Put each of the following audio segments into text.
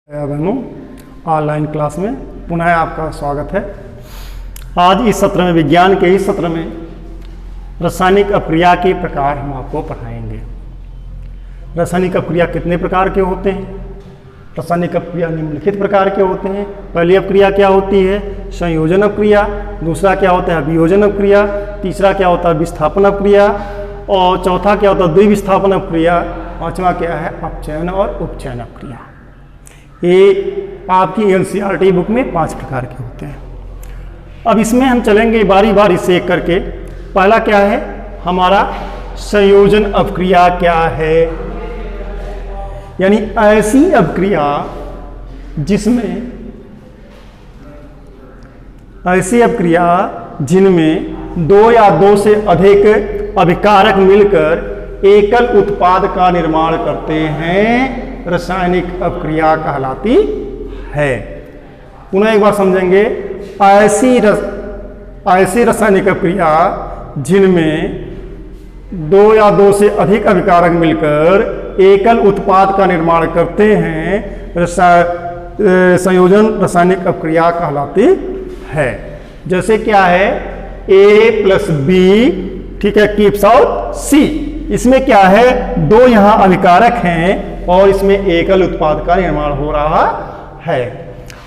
बहनों, online class में पुनः आपका स्वागत है। आज इस सत्र में, विज्ञान के इस सत्र में रासायनिक अपक्रिया के प्रकार हम आपको पढ़ाएंगे। रासायनिक अपक्रिया कितने प्रकार के होते हैं? रासायनिक अपक्रिया निम्नलिखित प्रकार के होते हैं। पहली अपक्रिया क्या होती है? संयोजन अपक्रिया। दूसरा क्या होता है? वियोजन अपक्रिया। तीसरा क्या होता है? विस्थापन अपक्रिया। और चौथा क्या होता है? द्विविस्थापन अपक्रिया। पांचवा क्या है? अपचयन और उपचयन अपक्रिया। ये आपकी एनसीईआरटी बुक में 5 प्रकार के होते हैं। अब इसमें हम चलेंगे बारी बारी से एक करके। पहला क्या है हमारा? संयोजन अपक्रिया क्या है? यानी ऐसी अपक्रिया जिनमें 2 या 2 से अधिक अभिकारक मिलकर एकल उत्पाद का निर्माण करते हैं, रासायनिक अपक्रिया कहलाती है। पुनः एक बार समझेंगे। ऐसी रासायनिक अपक्रिया जिनमें 2 या 2 से अधिक अभिकारक मिलकर एकल उत्पाद का निर्माण करते हैं, संयोजन रासायनिक अपक्रिया कहलाती है। जैसे क्या है? A+B, ठीक है, कीप्स आउट C। इसमें क्या है? 2 यहाँ अभिकारक हैं और इसमें एकल उत्पाद का निर्माण हो रहा है।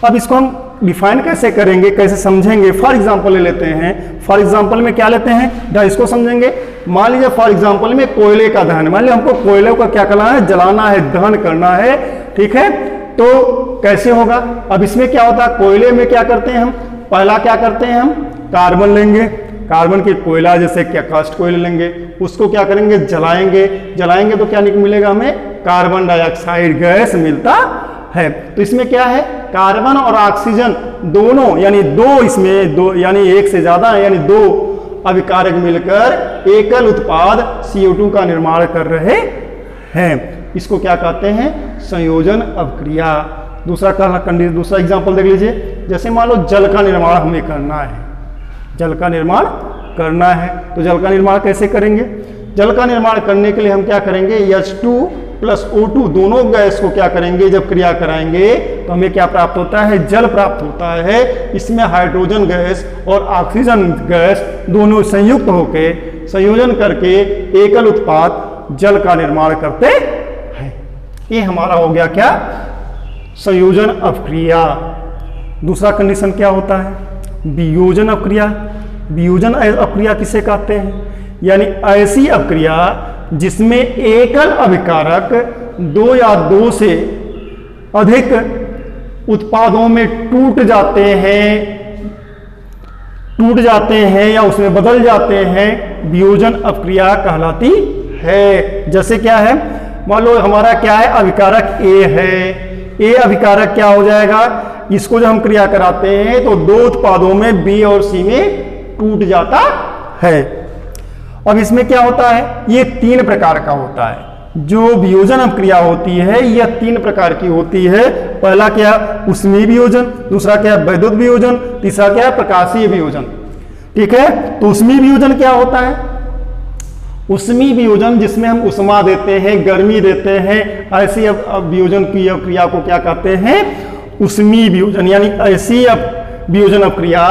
अब इसको हम डिफाइन कैसे करेंगे, कैसे समझेंगे? फॉर एग्जांपल ले लेते हैं। फॉर एग्जांपल में क्या लेते हैं, इसको समझेंगे। मान लीजिए फॉर एग्जांपल में कोयले का दहन, मान लीजिए हमको कोयले का क्या करना है? जलाना है, दहन करना है, ठीक है। तो कैसे होगा? अब इसमें क्या होता है? कोयले में क्या करते हैं हम? पहला क्या करते हैं हम? कार्बन लेंगे, कार्बन की कोयला, जैसे क्या कास्ट कोयला लेंगे, उसको क्या करेंगे? जलाएंगे तो क्या मिलेगा हमें? कार्बन डाइऑक्साइड गैस मिलता है। तो इसमें क्या है? कार्बन और ऑक्सीजन दोनों, यानी 2 इसमें 2 यानी 1 से ज्यादा, यानी 2 अभिकारक मिलकर एकल उत्पाद CO2 का निर्माण कर रहे हैं। इसको क्या कहते हैं? संयोजन अपक्रिया। दूसरा एग्जांपल देख लीजिए। जैसे मान लो जल का निर्माण हमें करना है, जल का निर्माण करना है, तो जल का निर्माण कैसे करेंगे? जल का निर्माण करने के लिए हम क्या करेंगे? H2+O2 दोनों गैस को क्या करेंगे? जब क्रिया कराएंगे तो हमें क्या प्राप्त होता है? जल प्राप्त होता है। इसमें हाइड्रोजन गैस और ऑक्सीजन गैस दोनों संयुक्त होकर संयोजन करके एकल उत्पाद जल का निर्माण करते हैं। ये हमारा हो गया क्या? संयोजन अपक्रिया। दूसरा कंडीशन क्या होता है? वियोजन अपक्रिया। वियोजन अपक्रिया किसे कहते हैं? यानी ऐसी अपक्रिया जिसमें एकल अभिकारक 2 या 2 से अधिक उत्पादों में टूट जाते हैं या उसमें बदल जाते हैं, वियोजन अपक्रिया कहलाती है। जैसे क्या है? मान लो हमारा क्या है? अभिकारक A है। A अभिकारक क्या हो जाएगा? इसको जब हम क्रिया कराते हैं तो 2 उत्पादों में B और C में टूट जाता है। अब इसमें क्या होता है? ये 3 प्रकार का होता है। जो वियोजन अपक्रिया होती है यह 3 प्रकार की होती है। पहला क्या? उष्मीय वियोजन। दूसरा क्या? वैद्युत वियोजन। तीसरा क्या? प्रकाशीय वियोजन। ठीक है। तो उष्मीय वियोजन क्या होता है? उष्मीय वियोजन जिसमें हम उष्मा देते हैं, गर्मी देते हैं, ऐसी वियोजन की क्रिया को क्या कहते हैं? उष्मीय वियोजन। यानी ऐसी वियोजन अपक्रिया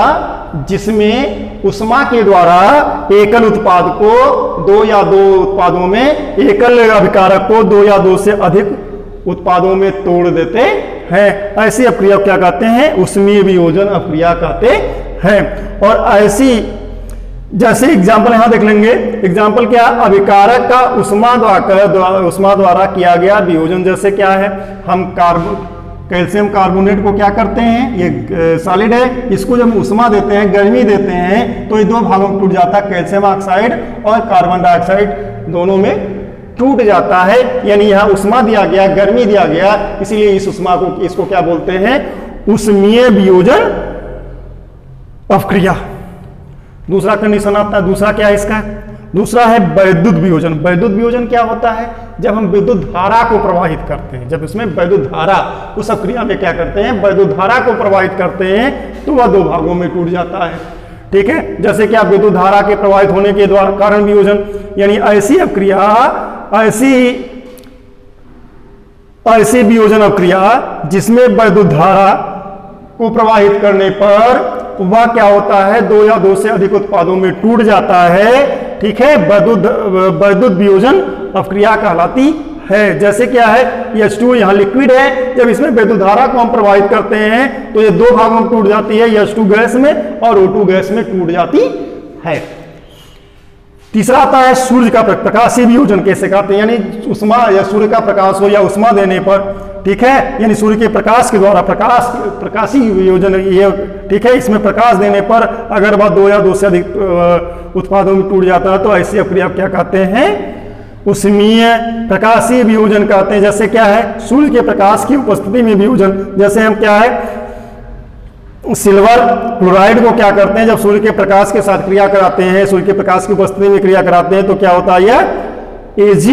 जिसमें उष्मा के द्वारा एकल उत्पाद को 2 या 2 उत्पादों में, एकल अभिकारक को 2 या 2 से अधिक उत्पादों में तोड़ देते हैं, ऐसी अपक्रिया क्या कहते हैं? उष्मीय वियोजन अपक्रिया कहते हैं। और ऐसी, जैसे एग्जाम्पल यहां देख लेंगे। एग्जाम्पल क्या? अभिकारक का उष्मा द्वारा किया गया वियोजन। जैसे क्या है? हम कैल्शियम कार्बोनेट को क्या करते हैं? ये सॉलिड है, इसको जब उष्मा देते हैं, गर्मी देते हैं, तो ये 2 भागों में टूट जाता है। कैल्शियम ऑक्साइड और कार्बन डाइऑक्साइड दोनों में टूट जाता है। यानी यहाँ उष्मा दिया गया, गर्मी दिया गया, इसीलिए इस उष्मा को, इसको क्या बोलते हैं? उष्मीय वियोजन अपक्रिया। दूसरा कंडीशन आता है। दूसरा क्या है इसका? दूसरा है वैद्युत वियोजन। वैद्युत वियोजन क्या होता है? जब हम विद्युत धारा को प्रवाहित करते हैं, जब इसमें वैद्युत धारा, उस अपक्रिया में क्या करते हैं? वैद्युत धारा को प्रवाहित करते हैं तो वह 2 भागों में टूट जाता है। ठीक है। जैसे कि विद्युत धारा के प्रवाहित होने के द्वारा कारण वियोजन। यानी ऐसी अपक्रिया, ऐसी ऐसी वियोजन अपक्रिया जिसमें वैद्युत धारा को प्रवाहित करने पर वह क्या होता है, दो या दो से अधिक उत्पादों में टूट जाता है। ठीक है, वैद्युत वियोजन अपक्रिया कहलाती है। जैसे क्या है, H2 यहाँ लिक्विड है, जब इसमें वैद्युत धारा को हम प्रवाहित करते हैं तो ये दो भागों में टूट जाती है, H2 गैस में और O2 गैस में टूट जाती है। तीसरा आता है सूर्य का प्रकाशीय वियोजन कैसे कहते हैं, यानी उष्मा या सूर्य का प्रकाश हो या उष्मा देने पर, ठीक है, यानी सूर्य के प्रकाश के द्वारा प्रकाशीय वियोजन ये, ठीक है, इसमें प्रकाश देने पर अगर वह दो या दो से अधिक उत्पादों में टूट जाता है तो ऐसी अपक्रिया क्या कहते हैं, उष्मीय प्रकाशीय वियोजन कहते हैं। जैसे क्या है, सूर्य के प्रकाश की उपस्थिति में वियोजन, जैसे हम क्या है सिल्वर क्लोराइड को क्या करते हैं, जब सूर्य के प्रकाश के साथ क्रिया कराते हैं, सूर्य के प्रकाश की उपस्थिति में क्रिया कराते हैं तो क्या होता है, यह Ag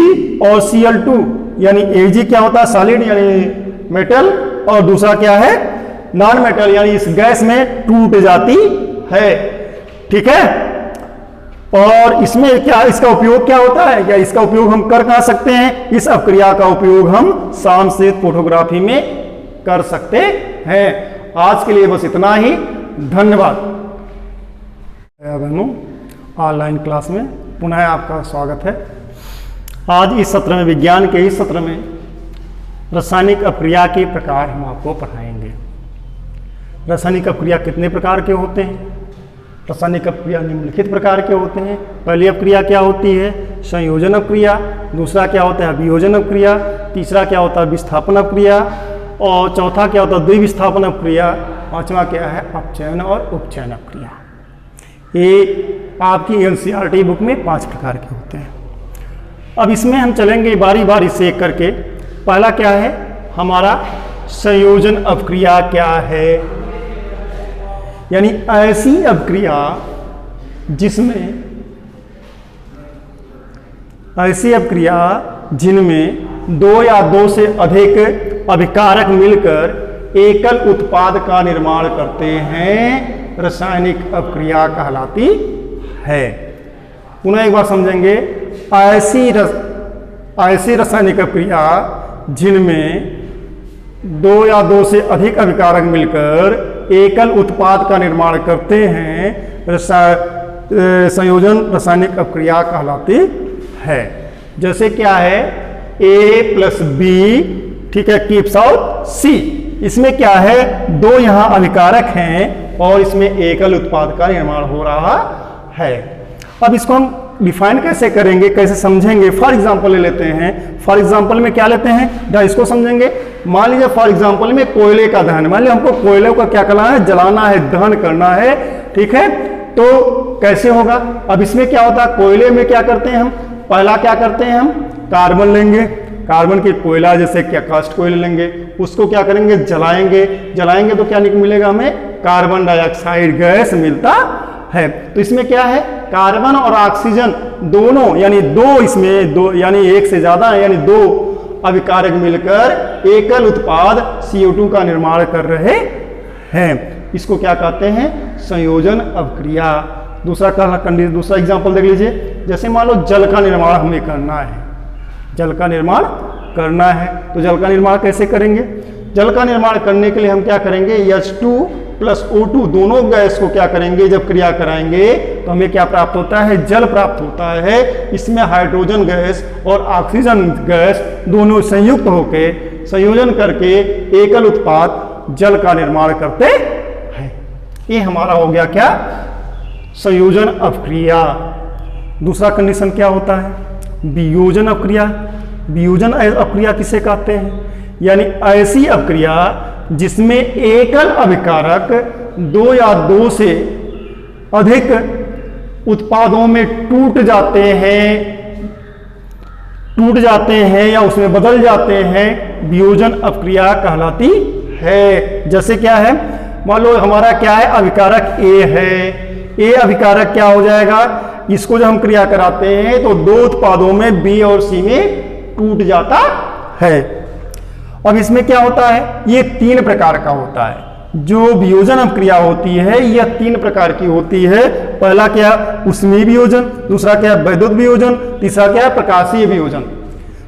और Cl2, यानी Ag क्या होता है सॉलिड यानी मेटल, और दूसरा क्या है नॉन मेटल, यानी इस गैस में टूट जाती है। ठीक है, और इसमें क्या इसका उपयोग क्या होता है, क्या इसका उपयोग हम कर कहाँ सकते हैं, इस अपक्रिया का उपयोग हम सामशीत फोटोग्राफी में कर सकते हैं। आज के लिए बस इतना ही, धन्यवाद। बहनों, ऑनलाइन क्लास में पुनः आपका स्वागत है। आज इस सत्र में, विज्ञान के इस सत्र में रासायनिक अपक्रिया के प्रकार हम आपको पढ़ाएंगे। रासायनिक अपक्रिया कितने प्रकार के होते हैं, रासायनिक अपक्रिया निम्नलिखित प्रकार के होते हैं। पहली अपक्रिया क्या होती है, संयोजन अपक्रिया, दूसरा क्या होता है वियोजन अपक्रिया, तीसरा क्या होता है विस्थापन अपक्रिया, और चौथा क्या होता है द्विविस्थापन अपक्रिया, पांचवा क्या है अपचयन और उपचयन अपक्रिया। ये आपकी एनसीईआरटी बुक में 5 प्रकार के होते हैं। अब इसमें हम चलेंगे बारी बारी से एक करके। पहला क्या है हमारा संयोजन अपक्रिया क्या है, यानी ऐसी अपक्रिया जिनमें दो या दो से अधिक अभिकारक मिलकर एकल उत्पाद का निर्माण करते हैं, रासायनिक अपक्रिया कहलाती है। पुनः एक बार समझेंगे, ऐसी रासायनिक अपक्रिया जिनमें दो या दो से अधिक अभिकारक मिलकर एकल उत्पाद का निर्माण करते हैं, संयोजन रासायनिक अपक्रिया कहलाती है। जैसे क्या है A+B, ठीक है, कीप्स आउट C। इसमें क्या है दो यहाँ अभिकारक हैं और इसमें एकल उत्पाद का निर्माण हो रहा है। अब इसको हम डिफाइन कैसे करेंगे, कैसे समझेंगे। फॉर एग्जांपल ले लेते हैं। फॉर एग्जांपल में क्या लेते हैं, इसको समझेंगे। मान लीजिए फॉर एग्जांपल में कोयले का दहन, मान लीजिए हमको कोयले का क्या करना है, जलाना है, दहन करना है। ठीक है, तो कैसे होगा। अब इसमें क्या होता है, कोयले में क्या करते हैं हम, पहला क्या करते हैं हम कार्बन लेंगे, कार्बन की कोयला जैसे क्या कास्ट कोयला लेंगे, उसको क्या करेंगे जलाएंगे तो क्या मिलेगा हमें, कार्बन डाइऑक्साइड गैस मिलता है। तो इसमें क्या है कार्बन और ऑक्सीजन दोनों, यानी दो, इसमें दो यानी एक से ज्यादा यानी दो अभिकारक मिलकर एकल उत्पाद CO2 का निर्माण कर रहे हैं। इसको क्या कहते हैं, संयोजन अपक्रिया। दूसरा एग्जांपल देख लीजिए। जैसे मान लो जल का निर्माण हमें करना है, जल का निर्माण करना है, तो जल का निर्माण कैसे करेंगे। जल का निर्माण करने के लिए हम क्या करेंगे, H2 + O2 दोनों गैस को क्या करेंगे, जब क्रिया कराएंगे तो हमें क्या प्राप्त होता है, जल प्राप्त होता है। इसमें हाइड्रोजन गैस और ऑक्सीजन गैस दोनों संयुक्त होकर संयोजन करके एकल उत्पाद जल का निर्माण करते हैं। ये हमारा हो गया क्या, संयोजन अपक्रिया। दूसरा कंडीशन क्या होता है, वियोजन अपक्रिया। वियोजन अपक्रिया किसे कहते हैं, यानी ऐसी अपक्रिया जिसमें एकल अभिकारक दो या दो से अधिक उत्पादों में टूट जाते हैं या उसमें बदल जाते हैं, वियोजन अपक्रिया कहलाती है। जैसे क्या है, मान लो हमारा क्या है, अभिकारक A है, A अभिकारक क्या हो जाएगा, इसको जब हम क्रिया कराते हैं तो दो उत्पादों में B और C में टूट जाता है। अब इसमें क्या होता है, ये 3 प्रकार का होता है। जो वियोजन अपक्रिया होती है यह 3 प्रकार की होती है। पहला क्या, उष्मीय वियोजन, दूसरा क्या वैद्युत वियोजन, तीसरा क्या प्रकाशीय वियोजन।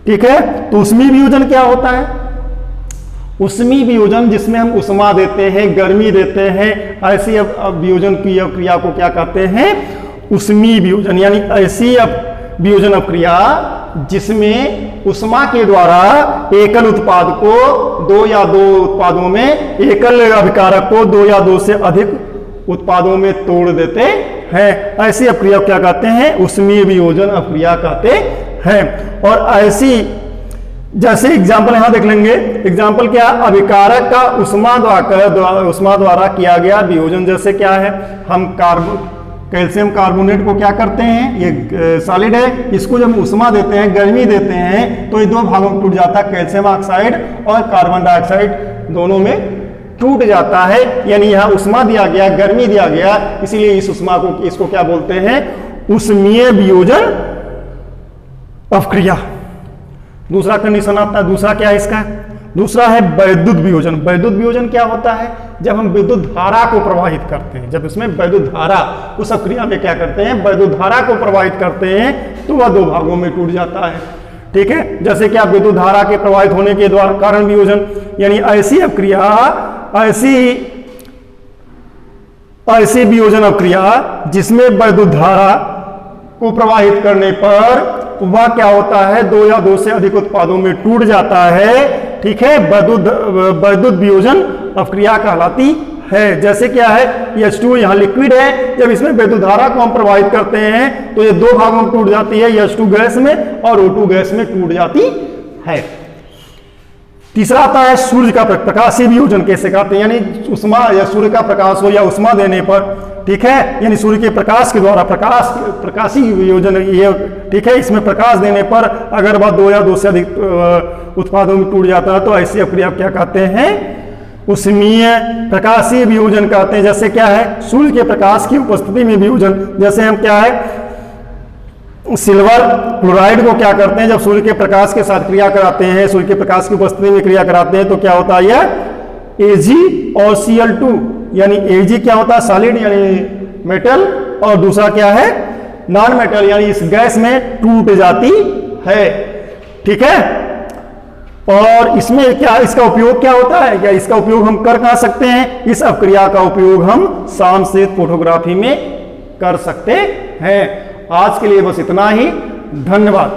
ठीक है, तो उष्मीय वियोजन क्या होता है, उष्मी वियोजन जिसमें हम उष्मा देते हैं, गर्मी देते हैं, ऐसी अब वियोजन की क्रिया को क्या कहते हैं? उष्मी वियोजन। यानी ऐसी वियोजन अपक्रिया जिसमें उष्मा के द्वारा एकल उत्पाद को दो या दो उत्पादों में, एकल अभिकारक को दो या दो से अधिक उत्पादों में तोड़ देते हैं, ऐसी अपक्रिया क्या कहते हैं? उष्मीय वियोजन अपक्रिया कहते हैं। और ऐसी जैसे एग्जाम्पल यहां देख लेंगे। एग्जाम्पल क्या? अभिकारक का उष्मा द्वारा किया गया वियोजन। जैसे क्या है? हम कैल्शियम कार्बोनेट को क्या करते हैं? ये सॉलिड है, इसको जब उष्मा देते हैं, गर्मी देते हैं, तो ये दो भागों में टूट जाता है। कैल्शियम ऑक्साइड और कार्बन डाइऑक्साइड दोनों में टूट जाता है। यानी यहाँ उष्मा दिया गया, गर्मी दिया गया, इसीलिए इस उष्मा को, इसको क्या बोलते हैं? उष्मीय वियोजन अपक्रिया। दूसरा कंडीशन आता है। दूसरा क्या है इसका? दूसरा है वैद्युत वियोजन। वैद्युत वियोजन क्या होता है? जब हम विद्युत धारा को प्रवाहित करते हैं, जब इसमें वैद्युत धारा, उस अपक्रिया में क्या करते हैं? वैद्युत धारा को प्रवाहित करते हैं, तो वह दो भागों में टूट जाता है। ठीक है, जैसे कि विद्युत धारा के प्रवाहित होने के द्वारा कारण वियोजन। यानी ऐसी अपक्रिया, ऐसी वियोजन अपक्रिया जिसमें वैद्युत धारा को प्रवाहित करने पर वह क्या होता है? दो या दो से अधिक उत्पादों में टूट जाता है। ठीक है, वैद्युत वियोजन अपक्रिया कहलाती है। जैसे क्या है? H2 यहाँ लिक्विड है, जब इसमें वैद्युत धारा को हम प्रवाहित करते हैं तो ये दो भागों में टूट जाती है, H2 गैस में और O2 गैस में टूट जाती है। तीसरा आता है सूर्य का प्रकाशीय वियोजन कैसे कहते हैं? यानी उष्मा या सूर्य का प्रकाश हो या उष्मा देने पर, ठीक है, यानी सूर्य के प्रकाश के द्वारा प्रकाशीय वियोजन ये, ठीक है, इसमें प्रकाश देने पर अगर वह दो या दो से अधिक उत्पादों में टूट जाता है तो ऐसी अपक्रिया क्या कहते हैं? उष्मीय प्रकाशीय वियोजन कहते हैं। जैसे क्या है? सूर्य के प्रकाश की उपस्थिति में वियोजन। जैसे हम क्या है? सिल्वर क्लोराइड को क्या करते हैं? जब सूर्य के प्रकाश के साथ क्रिया कराते हैं, सूर्य के प्रकाश की उपस्थिति में क्रिया कराते हैं, तो क्या होता है? Ag और Cl2, यानी Ag क्या होता है? सॉलिड यानी मेटल, और दूसरा क्या है? नॉन मेटल, यानी इस गैस में टूट जाती है। ठीक है, और इसमें क्या, इसका उपयोग क्या होता है? क्या इसका उपयोग हम कर कहाँ सकते हैं? इस अपक्रिया का उपयोग हम सामवेद फोटोग्राफी में कर सकते हैं। आज के लिए बस इतना ही। धन्यवाद।